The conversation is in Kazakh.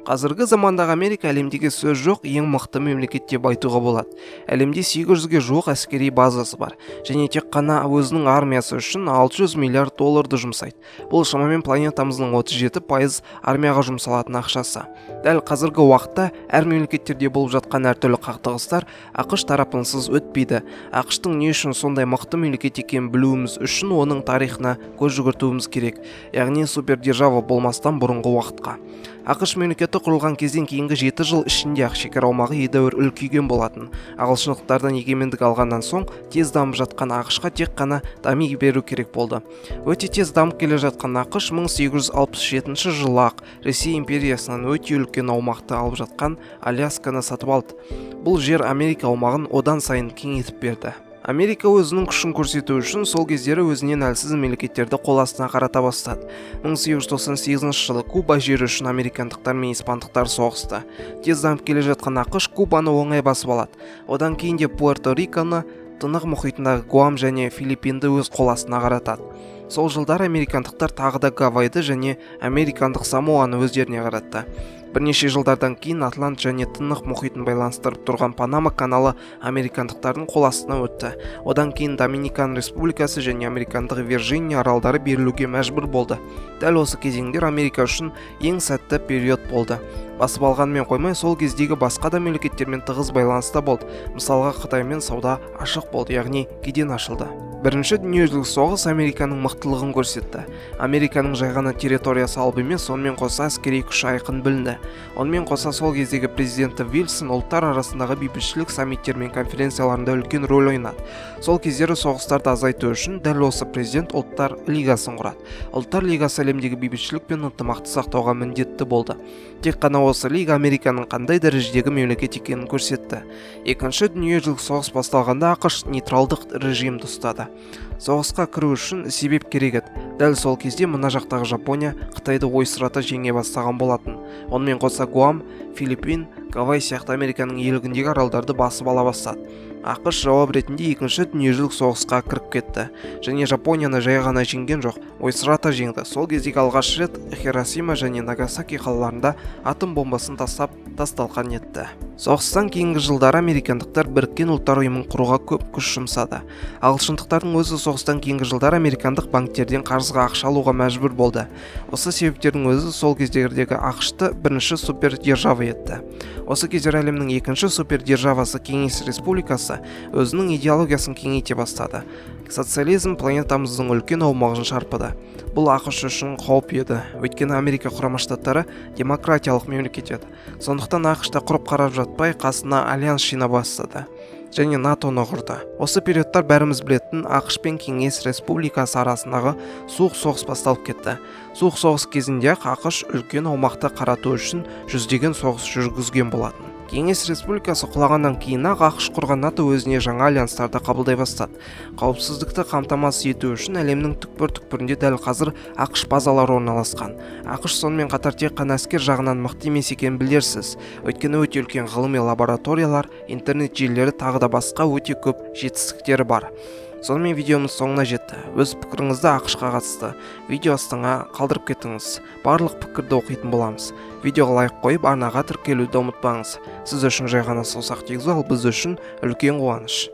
Қазіргі замандағы Америка әлемдегі сөз жоқ ең мықты мемлекет деп айтуға болады. Әлемде 800-ге жуық әскери базасы бар және тек қана өзінің армиясы үшін 600 миллиард долларды жұмсайды. Бұл шамамен планетамыздың 37% армияға жұмсалатын ақшасы. Дәл қазіргі уақытта әр мемлекеттерде болып жатқан әртүрлі қақтығыстар ақш тарапынсыз өтпейді. ақштың не үшін сондай мықты мемлекет екенін білуіміз үшін оның тарихына көз жүгіртуіміз керек, яғни супердержава болмастан бұрынғы уақытқа. ақш мемлекеті құрылған кезден кейінгі 7 жыл ішінде ақ шекара аумағы едәуір үлкейген болатын. Ағылшындықтардан егемендік алғаннан соң тез дамып жатқан ақшқа тек қана дами беру керек болды. Өте тез дамып келе жатқан ақш 1867 жылы ақ Ресей империясынан өте үлкен аумақты алып жатқан Алясканы сатып алды. Бұл жер Америка аумағын одан сайын кеңейтіп берді. Америка өзінің күшін көрсету үшін сол кездері өзінен әлсіз мемлекеттерді қол астына қарата бастады. 1898 жылы Куба жері үшін американдықтар мен испандықтар соғысты. Тез дамып келе жатқан ақш Кубаны оңай басып алады. Одан кейін де Пуэрто-Риконы, Тынық мұхитындағы Гуам және Филиппинді өз қол астына қаратады. Сол жылдар американдықтар тағы да Гавайды және американдық Самоаны өздеріне қаратты. Бірнеше жылдардан кейін Атлант және Тынық мұхитын байланыстырып тұрған Панама каналы американдықтардың қол астына өтті. Одан кейін Доминикан республикасы және американдық Вирджиния аралдары берілуге мәжбүр болды. Дәл осы кезеңдер Америка үшін ең сәтті период болды. Басып алғанмен қоймай, сол кездегі басқа да мемлекеттермен тығыз байланыста болды. Мысалға Қытаймен сауда ашық болды, яғни кеден ашылды. Бірінші дүниежүзілік соғыс Американың мықтылығын көрсетті. Американың жай ғана территориясы алып емес, сонымен қоса әскери күші айқын білінді. Онымен қоса сол кездегі президенті Вильсон ұлттар арасындағы бейбітшілік саммиттер мен конференцияларында үлкен рөл ойнады. Сол кездері соғыстарды азайту үшін дәл осы президент ұлттар лигасын құрады. Ұлттар лигасы әлемдегі бейбітшілік пен ынтымақты сақтауға міндетті болды. Тек қана осы лига Американың қандай дәрежедегі мемлекет екенін көрсетті. Екінші дүниежүзілік соғыс басталғанда ақш нейтралдық режимді ұстады. Соғысқа кіру үшін себеп керек еді. Дәл сол кезде мына жақтағы Жапония Қытайды ойсырата жеңе бастаған болатын. Онымен қоса Гуам, Филиппин, Гавай сияқты Американың иелігіндегі аралдарды басып ала бастады. ақш жауап ретінде екінші дүниежүзілік соғысқа кіріп кетті және Жапонияны жай ғана жеңген жоқ, ойсырата жеңді. Сол кездегі алғаш рет Хиросима және Нагасаки қалаларында атом бомбасын тасталқан етті. Соғыстан кейінгі жылдары американдықтар біріккен ұлттар ұйымын құруға көп күш жұмсады. Ағылшындықтардың өзі соғыстан кейінгі жылдары американдық банктерден қарызға ақша алуға мәжбүр болды. Осы себептердің өзі сол кездердегі ақшты бірінші супердержава етті. Осы кездер әлемнің екінші супердержавасы Кеңес Республикасы өзінің идеологиясын кеңейте бастады. Социализм планетамыздың үлкен аумағын шарпыды. Бұл ақш үшін қауіп еді, өйткені Америка құрама штаттары демократиялық мемлекет еді. Сондықтан ақш та құрып қарап жатпай қасына альянс жина бастады және НАТО-ны құрды. Осы периодтар бәріміз білетін ақш пен Кеңес Республикасы арасындағы суық соғыс басталып кетті. Суық соғыс кезінде ақш үлкен аумақты қарату үшін жүздеген соғыс жүргізген болатын. Кеңес Республикасы құлағаннан кейін ақш құрған НАТО өзіне жаңа альянстарды қабылдай бастады. Қауіпсіздікті қамтамасыз ету үшін әлемнің түкпір-түкпірінде дәл қазір ақш базалары орналасқан. ақш сонымен қатар тек қана әскер жағынан мықты емес екенін білерсіз. Өйткені өте үлкен ғылыми лабораториялар, интернет желілері тағы да басқа өте көп жетістіктері бар. Сонымен видеомыз соңына жетті. Өз пікіріңізді ақшқа қатысты видео астына қалдырып кетіңіз. Барлық пікірді оқитын боламыз. Видеоға лайк қойып, арнаға тіркелуді ұмытпаңыз. Сіз үшін жай ғана саусақ тигізу, ал біз үшін үлкен қуаныш.